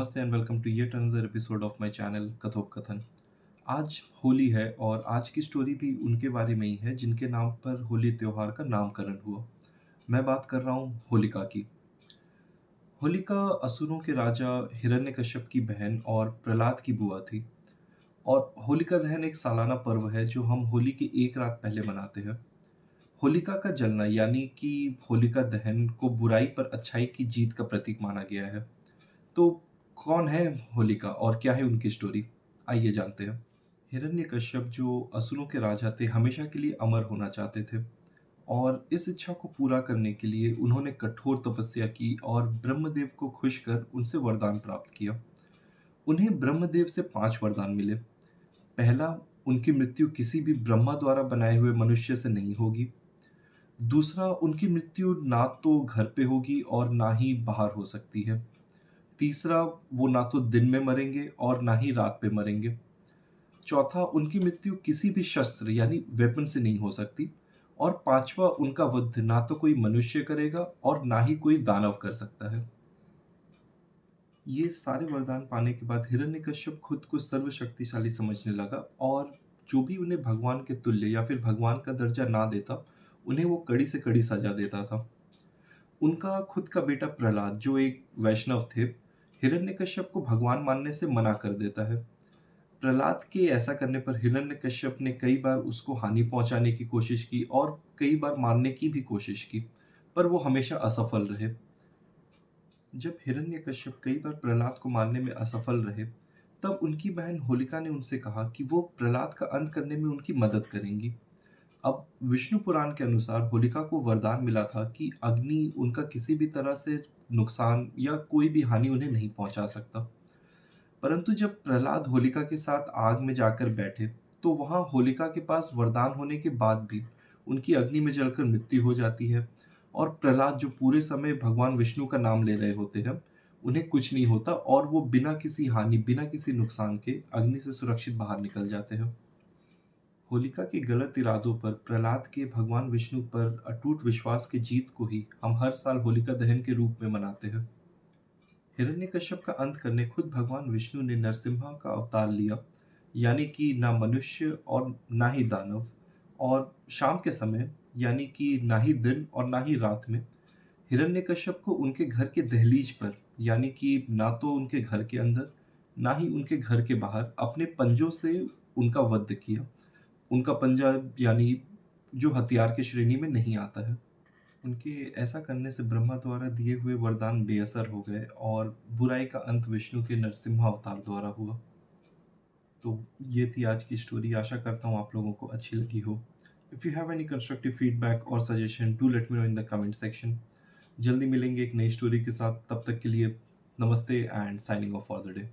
नमस्ते and welcome to yet another episode of my channel Kathopakathan. आज होली है और आज की स्टोरी भी उनके बारे में ही है जिनके नाम पर होली त्योहार का नामकरण हुआ। मैं बात कर रहा हूँ होलिका की। होलिका असुरों के राजा हिरण्यकश्यप की बहन और प्रहलाद की बुआ थी। और होलिका दहन एक सालाना पर्व है जो हम होली की एक रात पहले मनाते हैं। होलिका का जलना यानी कि होलिका दहन को बुराई पर अच्छाई की जीत का प्रतीक माना गया है। तो कौन है होलिका और क्या है उनकी स्टोरी? आइए जानते हैं। हिरण्यकश्यप जो असुरों के राजा थे, हमेशा के लिए अमर होना चाहते थे और इस इच्छा को पूरा करने के लिए उन्होंने कठोर तपस्या की और ब्रह्मदेव को खुश कर उनसे वरदान प्राप्त किया। उन्हें ब्रह्मदेव से 5 वरदान मिले। पहला, उनकी मृत्यु किसी भी ब्रह्मा द्वारा बनाए हुए मनुष्य से नहीं होगी। दूसरा, उनकी मृत्यु ना तो घर पे होगी और ना ही बाहर हो सकती है। तीसरा, वो ना तो दिन में मरेंगे और ना ही रात पे मरेंगे। चौथा, उनकी मृत्यु किसी भी शस्त्र यानी वेपन से नहीं हो सकती। और पांचवा, उनका वध ना तो कोई मनुष्य करेगा और ना ही कोई दानव कर सकता है। ये सारे वरदान पाने के बाद हिरण्यकश्यप खुद को सर्वशक्तिशाली समझने लगा और जो भी उन्हें भगवान के तुल्य या फिर भगवान का दर्जा ना देता, उन्हें वो कड़ी से कड़ी सजा देता था। उनका खुद का बेटा प्रहलाद जो एक वैष्णव थे, हिरण्यकश्यप को भगवान मानने से मना कर देता है। प्रहलाद के ऐसा करने पर हिरण्यकश्यप ने कई बार उसको हानि पहुंचाने की कोशिश की और कई बार मारने की भी कोशिश की, पर वो हमेशा असफल रहे। जब हिरण्यकश्यप कई बार प्रहलाद को मारने में असफल रहे, तब उनकी बहन होलिका ने उनसे कहा कि वो प्रहलाद का अंत करने में उनकी मदद करेंगी। अब विष्णु पुराण के अनुसार होलिका को वरदान मिला था कि अग्नि उनका किसी भी तरह से नुकसान या कोई भी हानि उन्हें नहीं पहुंचा सकता। परंतु जब प्रहलाद होलिका के साथ आग में जाकर बैठे, तो वहां होलिका के पास वरदान होने के बाद भी उनकी अग्नि में जलकर मृत्यु हो जाती है। और प्रहलाद जो पूरे समय भगवान विष्णु का नाम ले रहे होते हैं, उन्हें कुछ नहीं होता और वो बिना किसी हानि, बिना किसी नुकसान के अग्नि से सुरक्षित बाहर निकल जाते हैं। होलिका के गलत इरादों पर प्रहलाद के भगवान विष्णु पर अटूट विश्वास की जीत को ही हम हर साल होलिका दहन के रूप में मनाते हैं। हिरण्यकश्यप का अंत करने खुद भगवान विष्णु ने नरसिम्हा का अवतार लिया, यानी कि ना मनुष्य और ना ही दानव। और शाम के समय, यानी कि ना ही दिन और ना ही रात में, हिरण्यकश्यप को उनके घर के दहलीज पर, यानी कि ना तो उनके घर के अंदर ना ही उनके घर के बाहर, अपने पंजों से उनका वध किया। उनका पंजा यानी जो हथियार की श्रेणी में नहीं आता है। उनके ऐसा करने से ब्रह्मा द्वारा दिए हुए वरदान बेअसर हो गए और बुराई का अंत विष्णु के नरसिम्हा अवतार द्वारा हुआ। तो ये थी आज की स्टोरी। आशा करता हूँ आप लोगों को अच्छी लगी हो। If you have any constructive feedback और suggestion, do let me know in the comment section. जल्दी मिलेंगे एक नई स्टोरी के साथ। तब तक के लिए नमस्ते and signing off for the day.